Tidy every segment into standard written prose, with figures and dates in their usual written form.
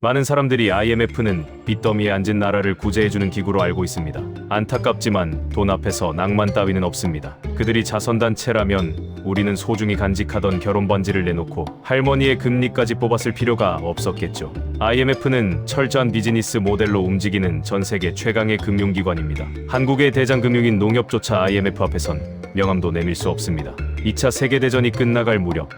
많은 사람들이 IMF는 빚더미에 앉은 나라를 구제해주는 기구로 알고 있습니다. 안타깝지만 돈 앞에서 낭만 따위는 없습니다. 그들이 자선단체라면 우리는 소중히 간직하던 결혼 반지를 내놓고 할머니의 금리까지 뽑았을 필요가 없었겠죠. IMF는 철저한 비즈니스 모델로 움직이는 전 세계 최강의 금융기관입니다. 한국의 대장금융인 농협조차 IMF 앞에선 명함도 내밀 수 없습니다. 2차 세계대전이 끝나갈 무렵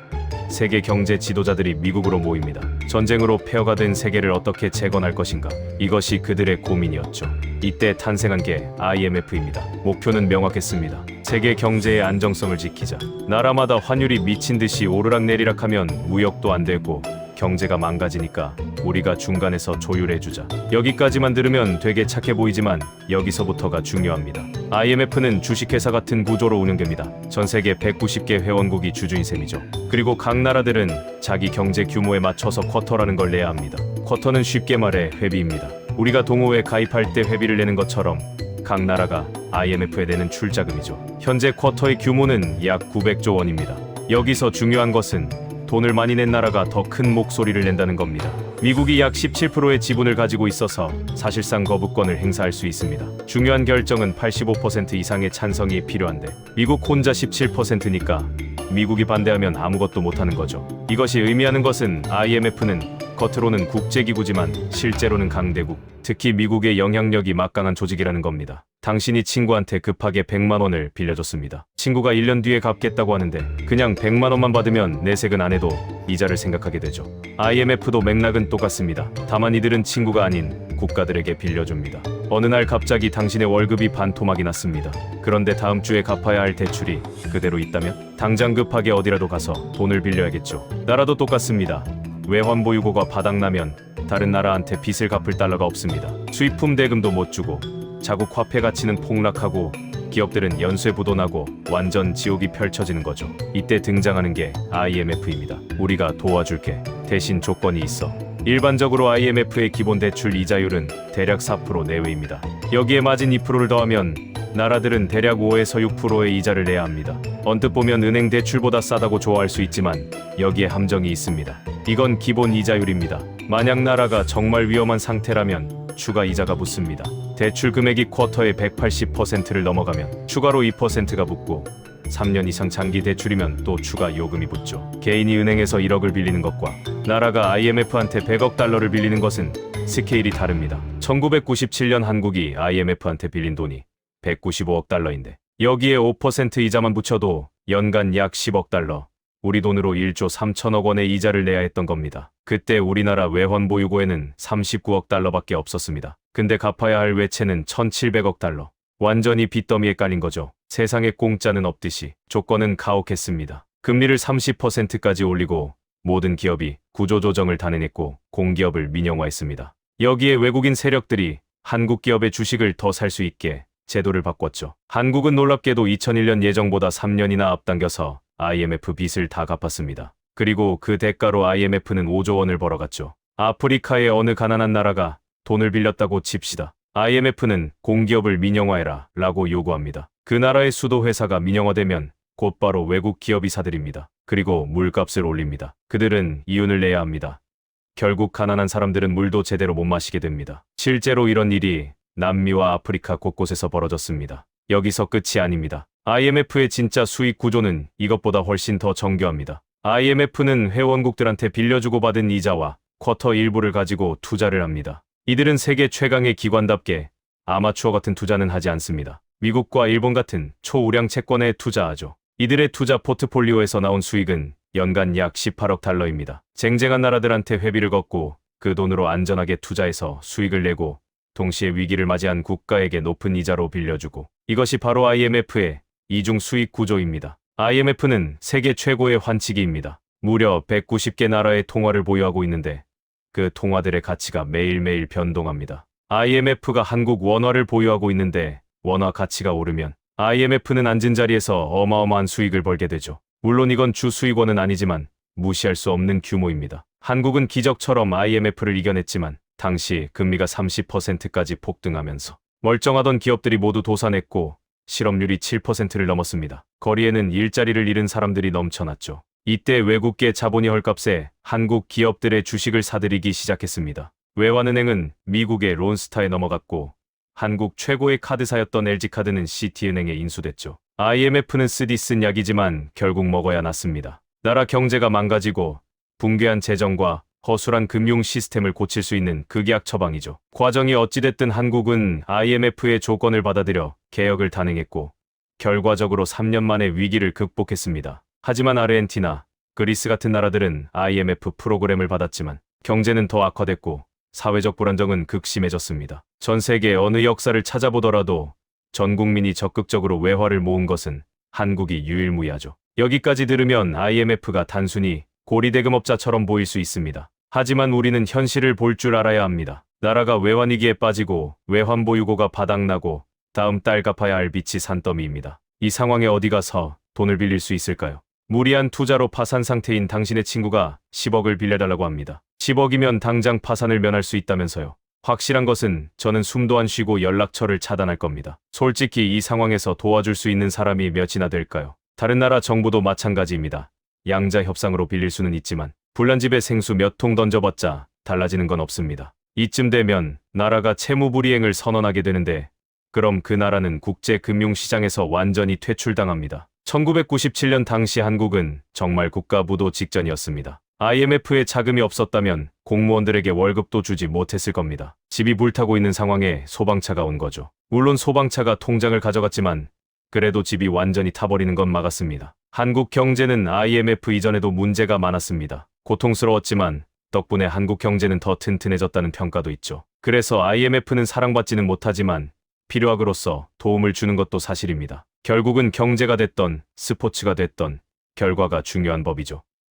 세계 경제 지도자들이 미국으로 모입니다. 전쟁으로 폐허가 된 세계를 어떻게 재건할 것인가? 이것이 그들의 고민이었죠. 이때 탄생한 게 IMF입니다. 목표는 명확했습니다. 세계 경제의 안정성을 지키자. 나라마다 환율이 미친 듯이 오르락내리락하면 무역도 안 되고 경제가 망가지니까 우리가 중간에서 조율해주자. 여기까지만 들으면 되게 착해 보이지만 여기서부터가 중요합니다. IMF는 주식회사 같은 구조로 운영됩니다. 전 세계 190개 회원국이 주주인 셈이죠. 그리고 각 나라들은 자기 경제 규모에 맞춰서 쿼터라는 걸 내야 합니다. 쿼터는 쉽게 말해 회비입니다. 우리가 동호회 가입할 때 회비를 내는 것처럼 각 나라가 IMF에 내는 출자금이죠. 현재 쿼터의 규모는 약 900조 원입니다. 여기서 중요한 것은 돈을 많이 낸 나라가 더 큰 목소리를 낸다는 겁니다. 미국이 약 17%의 지분을 가지고 있어서 사실상 거부권을 행사할 수 있습니다. 중요한 결정은 85% 이상의 찬성이 필요한데 미국 혼자 17%니까 미국이 반대하면 아무것도 못하는 거죠. 이것이 의미하는 것은 IMF는 겉으로는 국제기구지만 실제로는 강대국, 특히 미국의 영향력이 막강한 조직이라는 겁니다. 당신이 친구한테 급하게 100만 원을 빌려줬습니다. 친구가 1년 뒤에 갚겠다고 하는데 그냥 100만 원만 받으면 내색은 안 해도 이자를 생각하게 되죠. IMF도 맥락은 똑같습니다. 다만 이들은 친구가 아닌 국가들에게 빌려줍니다. 어느 날 갑자기 당신의 월급이 반토막이 났습니다. 그런데 다음 주에 갚아야 할 대출이 그대로 있다면 당장 급하게 어디라도 가서 돈을 빌려야겠죠. 나라도 똑같습니다. 외환보유고가 바닥나면 다른 나라한테 빚을 갚을 달러가 없습니다. 수입품 대금도 못 주고 자국 화폐 가치는 폭락하고 기업들은 연쇄부도 나고 완전 지옥이 펼쳐지는 거죠. 이때 등장하는 게 IMF입니다. 우리가 도와줄게. 대신 조건이 있어. 일반적으로 IMF의 기본 대출 이자율은 대략 4% 내외입니다. 여기에 마진 2%를 더하면 나라들은 대략 5에서 6%의 이자를 내야 합니다. 언뜻 보면 은행 대출보다 싸다고 좋아할 수 있지만 여기에 함정이 있습니다. 이건 기본 이자율입니다. 만약 나라가 정말 위험한 상태라면 추가 이자가 붙습니다. 대출 금액이 쿼터의 180%를 넘어가면 추가로 2%가 붙고 3년 이상 장기 대출이면 또 추가 요금이 붙죠. 개인이 은행에서 1억을 빌리는 것과 나라가 IMF한테 100억 달러를 빌리는 것은 스케일이 다릅니다. 1997년 한국이 IMF한테 빌린 돈이 195억 달러인데 여기에 5% 이자만 붙여도 연간 약 10억 달러, 우리 돈으로 1조 3천억 원의 이자를 내야 했던 겁니다. 그때 우리나라 외환보유고에는 39억 달러밖에 없었습니다. 근데 갚아야 할 외채는 1,700억 달러. 완전히 빚더미에 깔린 거죠. 세상에 공짜는 없듯이 조건은 가혹했습니다. 금리를 30%까지 올리고 모든 기업이 구조조정을 단행했고 공기업을 민영화했습니다. 여기에 외국인 세력들이 한국 기업의 주식을 더 살 수 있게 제도를 바꿨죠. 한국은 놀랍게도 2001년 예정보다 3년이나 앞당겨서 IMF 빚을 다 갚았습니다. 그리고 그 대가로 IMF는 5조 원을 벌어갔죠. 아프리카의 어느 가난한 나라가 돈을 빌렸다고 칩시다. IMF는 공기업을 민영화해라 라고 요구합니다. 그 나라의 수도 회사가 민영화되면 곧바로 외국 기업이 사들입니다. 그리고 물값을 올립니다. 그들은 이윤을 내야 합니다. 결국 가난한 사람들은 물도 제대로 못 마시게 됩니다. 실제로 이런 일이 남미와 아프리카 곳곳에서 벌어졌습니다. 여기서 끝이 아닙니다. IMF의 진짜 수익 구조는 이것보다 훨씬 더 정교합니다. IMF는 회원국들한테 빌려주고 받은 이자와 쿼터 일부를 가지고 투자를 합니다. 이들은 세계 최강의 기관답게 아마추어 같은 투자는 하지 않습니다. 미국과 일본 같은 초우량 채권에 투자하죠. 이들의 투자 포트폴리오에서 나온 수익은 연간 약 18억 달러입니다. 쟁쟁한 나라들한테 회비를 걷고 그 돈으로 안전하게 투자해서 수익을 내고 동시에 위기를 맞이한 국가에게 높은 이자로 빌려주고, 이것이 바로 IMF의 이중 수익 구조입니다. IMF는 세계 최고의 환치기입니다. 무려 190개 나라의 통화를 보유하고 있는데 그 통화들의 가치가 매일매일 변동합니다. IMF가 한국 원화를 보유하고 있는데 원화 가치가 오르면 IMF는 앉은 자리에서 어마어마한 수익을 벌게 되죠. 물론 이건 주 수익원은 아니지만 무시할 수 없는 규모입니다. 한국은 기적처럼 IMF를 이겨냈지만 당시 금리가 30%까지 폭등하면서 멀쩡하던 기업들이 모두 도산했고 실업률이 7%를 넘었습니다. 거리에는 일자리를 잃은 사람들이 넘쳐났죠. 이때 외국계 자본이 헐값에 한국 기업들의 주식을 사들이기 시작했습니다. 외환은행은 미국의 론스타에 넘어갔고 한국 최고의 카드사였던 LG카드는 시티은행에 인수됐죠. IMF는 쓰디 쓴 약이지만 결국 먹어야 났습니다. 나라 경제가 망가지고 붕괴한 재정과 허술한 금융 시스템을 고칠 수 있는 극약 처방이죠. 과정이 어찌됐든 한국은 IMF의 조건을 받아들여 개혁을 단행했고 결과적으로 3년 만에 위기를 극복했습니다. 하지만 아르헨티나, 그리스 같은 나라들은 IMF 프로그램을 받았지만 경제는 더 악화됐고 사회적 불안정은 극심해졌습니다. 전 세계 어느 역사를 찾아보더라도 전 국민이 적극적으로 외화를 모은 것은 한국이 유일무이하죠. 여기까지 들으면 IMF가 단순히 고리대금업자처럼 보일 수 있습니다. 하지만 우리는 현실을 볼 줄 알아야 합니다. 나라가 외환위기에 빠지고 외환보유고가 바닥나고 다음 달 갚아야 할 빚이 산더미입니다. 이 상황에 어디 가서 돈을 빌릴 수 있을까요? 무리한 투자로 파산 상태인 당신의 친구가 10억을 빌려달라고 합니다. 10억이면 당장 파산을 면할 수 있다면서요. 확실한 것은 저는 숨도 안 쉬고 연락처를 차단할 겁니다. 솔직히 이 상황에서 도와줄 수 있는 사람이 몇이나 될까요? 다른 나라 정부도 마찬가지입니다. 양자 협상으로 빌릴 수는 있지만 불난집에 생수 몇 통 던져봤자 달라지는 건 없습니다. 이쯤 되면 나라가 채무불이행을 선언하게 되는데 그럼 그 나라는 국제금융시장에서 완전히 퇴출당합니다. 1997년 당시 한국은 정말 국가부도 직전이었습니다. IMF에 자금이 없었다면 공무원들에게 월급도 주지 못했을 겁니다. 집이 불타고 있는 상황에 소방차가 온 거죠. 물론 소방차가 통장을 가져갔지만 그래도 집이 완전히 타버리는 건 막았습니다. 한국 경제는 IMF 이전에도 문제가 많았습니다. 고통스러웠지만 덕분에 한국 경제는 더 튼튼해졌다는 평가도 있죠. 그래서 IMF는 사랑받지는 못하지만 필요악으로서 도움을 주는 것도 사실입니다. 결국은 경제가 됐던 스포츠가 됐던 결과가 중요한 법이죠.